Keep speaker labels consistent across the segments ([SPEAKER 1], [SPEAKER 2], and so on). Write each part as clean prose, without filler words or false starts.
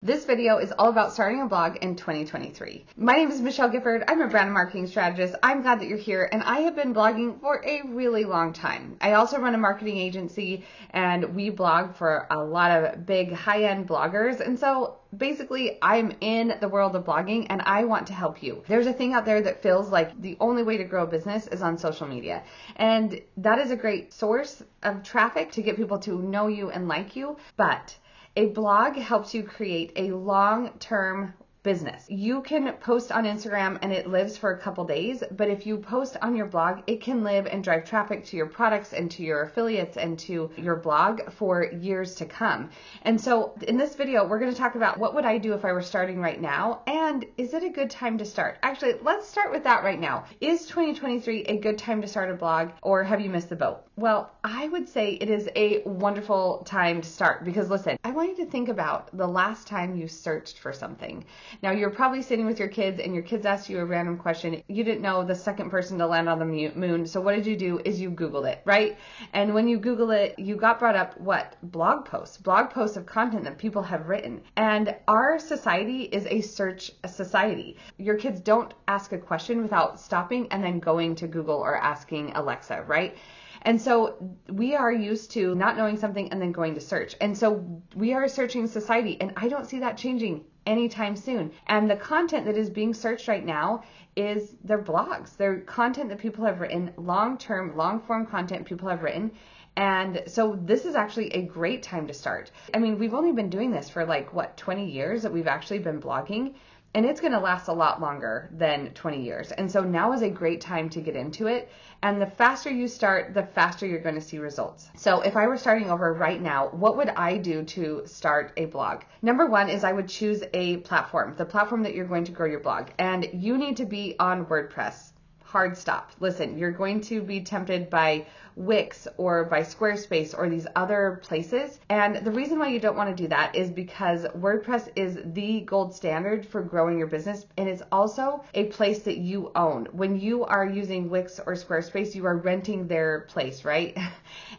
[SPEAKER 1] This video is all about starting a blog in 2023. My name is Michelle Gifford. I'm a brand and marketing strategist. I'm glad that you're here, and I have been blogging for a really long time. I also run a marketing agency, and we blog for a lot of big high-end bloggers. And so basically, I'm in the world of blogging, and I want to help you. There's a thing out there that feels like the only way to grow a business is on social media. And that is a great source of traffic to get people to know you and like you. But a blog helps you create a long-term business. You can post on Instagram and it lives for a couple days, but if you post on your blog, it can live and drive traffic to your products and to your affiliates and to your blog for years to come. And so in this video, we're going to talk about what would I do if I were starting right now, and is it a good time to start? Actually, let's start with that right now. Is 2023 a good time to start a blog, or have you missed the boat? Well, I would say it is a wonderful time to start because listen, I want you to think about the last time you searched for something. Now, you're probably sitting with your kids and your kids asked you a random question. You didn't know the second person to land on the moon. So what did you do is you Googled it, right? And when you Google it, you got brought up what? Blog posts of content that people have written. And our society is a search society. Your kids don't ask a question without stopping and then going to Google or asking Alexa, right? And so we are used to not knowing something and then going to search. And so we are a searching society, and I don't see that changing anytime soon. And the content that is being searched right now is their blogs. They're content that people have written, long-term, long-form content people have written. And so this is actually a great time to start. I mean, we've only been doing this for 20 years that we've actually been blogging. And it's going to last a lot longer than 20 years. And so now is a great time to get into it. And the faster you start, the faster you're going to see results. So if I were starting over right now, what would I do to start a blog? Number one is I would choose a platform, the platform that you're going to grow your blog. And you need to be on WordPress. Hard stop. Listen, you're going to be tempted by Wix or by Squarespace or these other places. And the reason why you don't want to do that is because WordPress is the gold standard for growing your business. And it's also a place that you own. When you are using Wix or Squarespace, you are renting their place, right?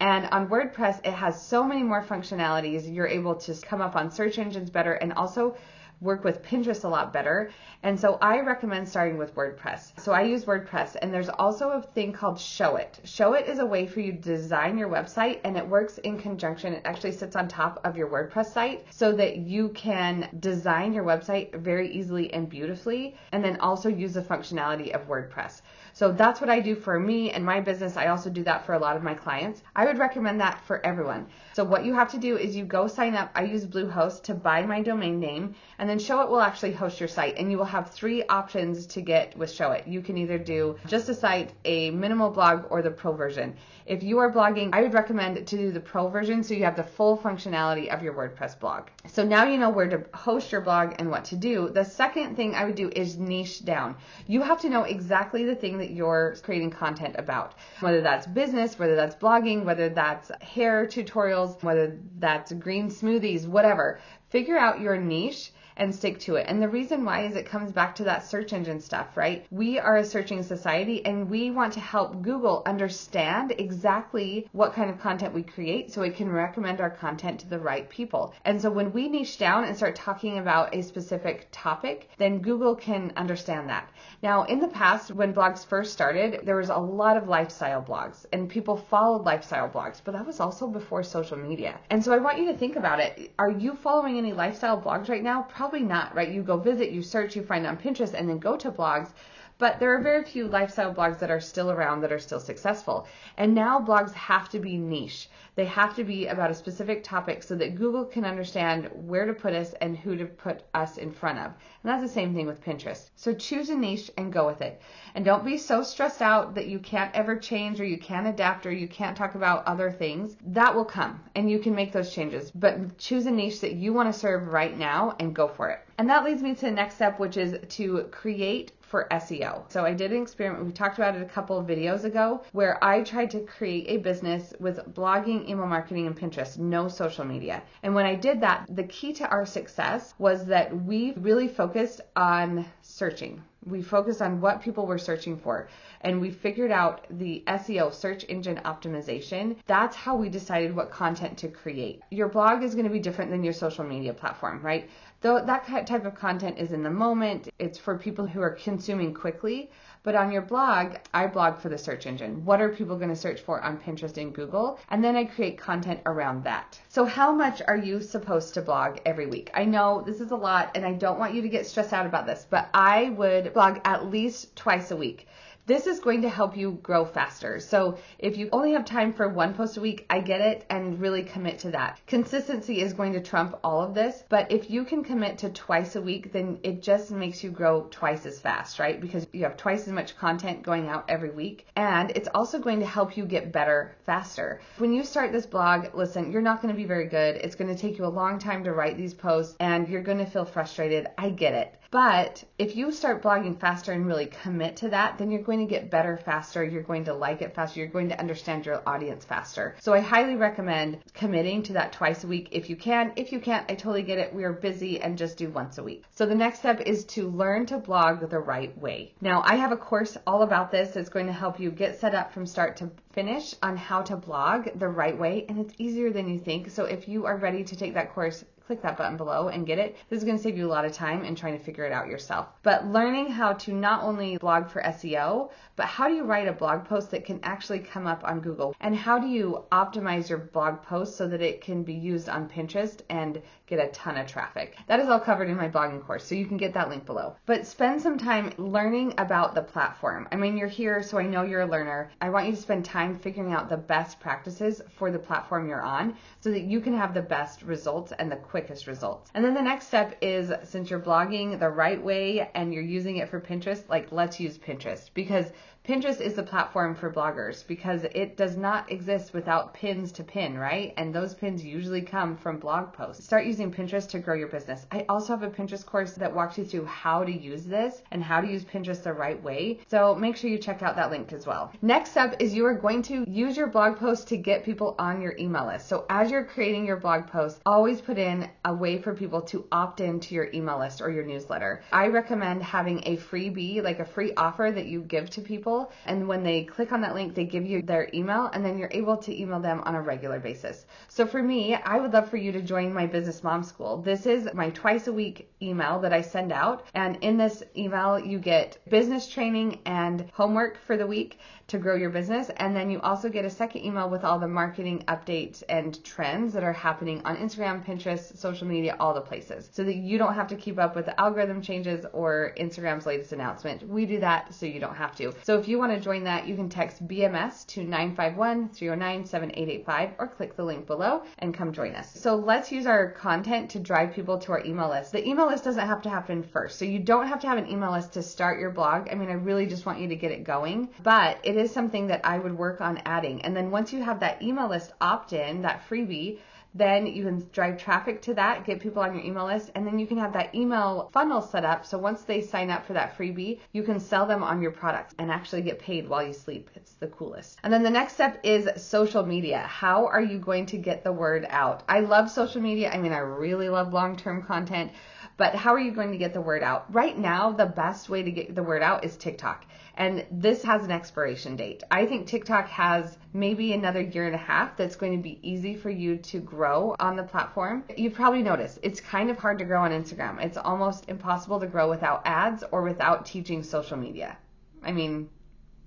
[SPEAKER 1] And on WordPress, it has so many more functionalities. You're able to come up on search engines better and also work with Pinterest a lot better. And so I recommend starting with WordPress. So I use WordPress, and there's also a thing called Showit. Showit is a way for you to design your website, and it works in conjunction. It actually sits on top of your WordPress site so that you can design your website very easily and beautifully, and then also use the functionality of WordPress. So that's what I do for me and my business. I also do that for a lot of my clients. I would recommend that for everyone. So what you have to do is you go sign up. I use Bluehost to buy my domain name, and then Showit will actually host your site, and you will have 3 options to get with Showit. You can either do just a site, a minimal blog, or the pro version. If you are blogging, I would recommend to do the pro version so you have the full functionality of your WordPress blog. So now you know where to host your blog and what to do. The second thing I would do is niche down. You have to know exactly the thing that you're creating content about, whether that's business, whether that's blogging, whether that's hair tutorials, whether that's green smoothies, whatever. Figure out your niche and stick to it. And the reason why is it comes back to that search engine stuff, right? We are a searching society, and we want to help Google understand exactly what kind of content we create so it can recommend our content to the right people. And so when we niche down and start talking about a specific topic, then Google can understand that. Now, in the past, when blogs first started, there was a lot of lifestyle blogs, and people followed lifestyle blogs, but that was also before social media. And so I want you to think about it. Are you following any lifestyle blogs right now? Probably not, right? You go visit, you search, you find on Pinterest, and then go to blogs. But there are very few lifestyle blogs that are still around that are still successful. And now blogs have to be niche. They have to be about a specific topic so that Google can understand where to put us and who to put us in front of. And that's the same thing with Pinterest. So choose a niche and go with it. And don't be so stressed out that you can't ever change or you can't adapt or you can't talk about other things. That will come and you can make those changes. But choose a niche that you want to serve right now and go for it. And that leads me to the next step, which is to create for SEO. So I did an experiment. We talked about it a couple of videos ago where I tried to create a business with blogging, email marketing, and Pinterest, no social media. And when I did that, the key to our success was that we really focused on searching. We focused on what people were searching for, and we figured out the SEO, search engine optimization. That's how we decided what content to create. Your blog is going to be different than your social media platform, right? Though that type of content is in the moment, it's for people who are consuming quickly. But on your blog, I blog for the search engine. What are people going to search for on Pinterest and Google? And then I create content around that. So how much are you supposed to blog every week? I know this is a lot and I don't want you to get stressed out about this, but I would blog at least twice a week. This is going to help you grow faster. So if you only have time for one post a week, I get it, and really commit to that. Consistency is going to trump all of this, but if you can commit to twice a week, then it just makes you grow twice as fast, right? Because you have twice as much content going out every week, and it's also going to help you get better faster. When you start this blog, listen, you're not going to be very good. It's going to take you a long time to write these posts, and you're going to feel frustrated. I get it. But if you start blogging faster and really commit to that, then you're going to get better faster. You're going to like it faster. You're going to understand your audience faster. So I highly recommend committing to that twice a week if you can. If you can't, I totally get it. We are busy, and just do once a week. So the next step is to learn to blog the right way. Now, I have a course all about this. It's going to help you get set up from start to finish on how to blog the right way, and it's easier than you think. So if you are ready to take that course, click that button below and get it. This is going to save you a lot of time in trying to figure it out yourself. But learning how to not only blog for SEO, but how do you write a blog post that can actually come up on Google? And how do you optimize your blog post so that it can be used on Pinterest and get a ton of traffic? That is all covered in my blogging course, so you can get that link below. But spend some time learning about the platform. I mean, you're here, so I know you're a learner. I want you to spend time figuring out the best practices for the platform you're on so that you can have the best results and the quickest results. And then the next step is, since you're blogging the right way and you're using it for Pinterest, like, let's use Pinterest, because Pinterest is the platform for bloggers, because it does not exist without pins to pin, right? And those pins usually come from blog posts. Start using Pinterest to grow your business. I also have a Pinterest course that walks you through how to use this and how to use Pinterest the right way. So make sure you check out that link as well. Next up is you are going to use your blog post to get people on your email list. So as you're creating your blog post, always put in a way for people to opt into your email list or your newsletter. I recommend having a freebie, like a free offer that you give to people. And when they click on that link, they give you their email, and then you're able to email them on a regular basis. So for me, I would love for you to join my Business Mom School. This is my twice a week email that I send out. And in this email, you get business training and homework for the week to grow your business. And then you also get a second email with all the marketing updates and trends that are happening on Instagram, Pinterest, social media, all the places, so that you don't have to keep up with the algorithm changes or Instagram's latest announcement. We do that so you don't have to. So if you want to join that, you can text BMS to 951-309-7885 or click the link below and come join us. So let's use our content to drive people to our email list. The email list doesn't have to happen first. So you don't have to have an email list to start your blog. I mean, I really just want you to get it going, but it is something that I would work on adding. And then once you have that email list opt-in, that freebie, then you can drive traffic to that, get people on your email list, and then you can have that email funnel set up. So once they sign up for that freebie, you can sell them on your products and actually get paid while you sleep. It's the coolest. And then the next step is social media. How are you going to get the word out? I love social media. I mean, I really love long-term content, but how are you going to get the word out? Right now, the best way to get the word out is TikTok. And this has an expiration date. I think TikTok has maybe another year and a half that's going to be easy for you to grow on the platform. You've probably noticed it's kind of hard to grow on Instagram. It's almost impossible to grow without ads or without teaching social media. I mean,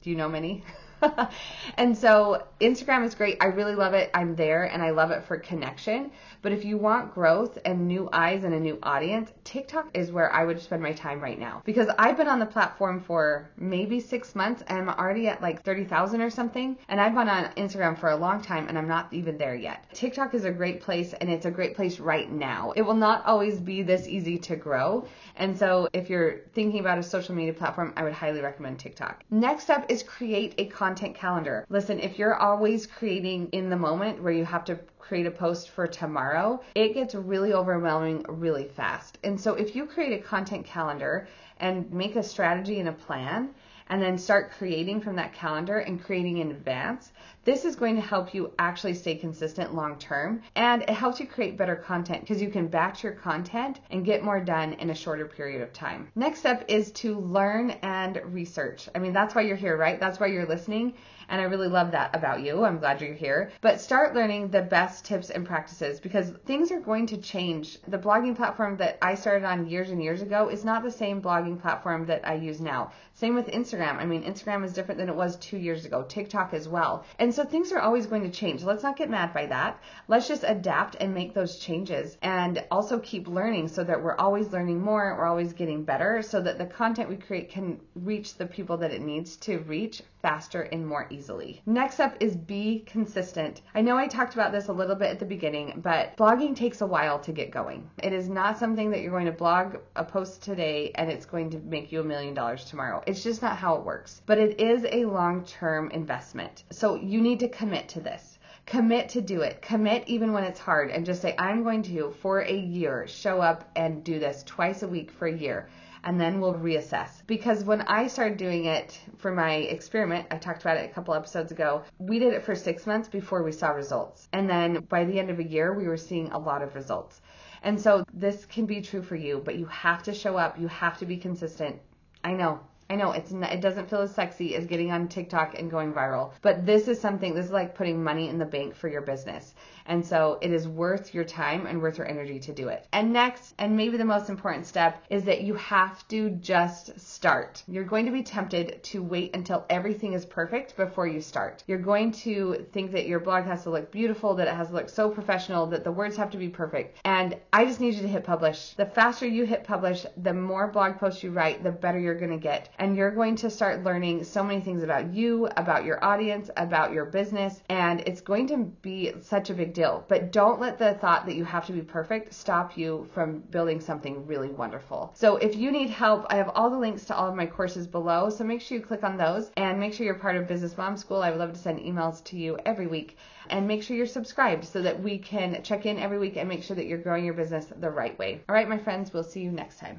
[SPEAKER 1] do you know many? And so Instagram is great. I really love it. I'm there and I love it for connection. But if you want growth and new eyes and a new audience, TikTok is where I would spend my time right now, because I've been on the platform for maybe 6 months and I'm already at like 30,000 or something. And I've been on Instagram for a long time and I'm not even there yet. TikTok is a great place, and it's a great place right now. It will not always be this easy to grow. And so if you're thinking about a social media platform, I would highly recommend TikTok. Next up is create a content calendar. Listen, if you're always creating in the moment where you have to create a post for tomorrow, it gets really overwhelming really fast. And so if you create a content calendar and make a strategy and a plan, and then start creating from that calendar and creating in advance, This is going to help you actually stay consistent long term, and it helps you create better content because you can batch your content and get more done in a shorter period of time. Next step is to learn and research. I mean, that's why you're here, right? That's why you're listening. And I really love that about you. I'm glad you're here. But start learning the best tips and practices because things are going to change. The blogging platform that I started on years and years ago is not the same blogging platform that I use now. Same with Instagram. I mean, Instagram is different than it was 2 years ago. TikTok as well. And so things are always going to change. Let's not get mad by that. Let's just adapt and make those changes and also keep learning so that we're always learning more. We're always getting better so that the content we create can reach the people that it needs to reach faster and more easily. Next up is be consistent. I know I talked about this a little bit at the beginning, but blogging takes a while to get going. It is not something that you're going to blog a post today and it's going to make you $1 million tomorrow. It's just not how it works. But it is a long-term investment. So you need to commit to this. Commit to do it. Commit even when it's hard and just say, I'm going to, for a year, show up and do this twice a week for a year. And then we'll reassess. Because when I started doing it for my experiment, I talked about it a couple episodes ago, we did it for 6 months before we saw results. And then by the end of a year, we were seeing a lot of results. And so this can be true for you, but you have to show up. You have to be consistent. I know it doesn't feel as sexy as getting on TikTok and going viral, but this is like putting money in the bank for your business. And so it is worth your time and worth your energy to do it. And next, and maybe the most important step, is that you have to just start. You're going to be tempted to wait until everything is perfect before you start. You're going to think that your blog has to look beautiful, that it has to look so professional, that the words have to be perfect. And I just need you to hit publish. The faster you hit publish, the more blog posts you write, the better you're going to get. And you're going to start learning so many things about you, about your audience, about your business, and it's going to be such a big deal. But don't let the thought that you have to be perfect stop you from building something really wonderful. So if you need help, I have all the links to all of my courses below, so make sure you click on those and make sure you're part of Business Mom School. I would love to send emails to you every week. And make sure you're subscribed so that we can check in every week and make sure that you're growing your business the right way. All right, my friends, we'll see you next time.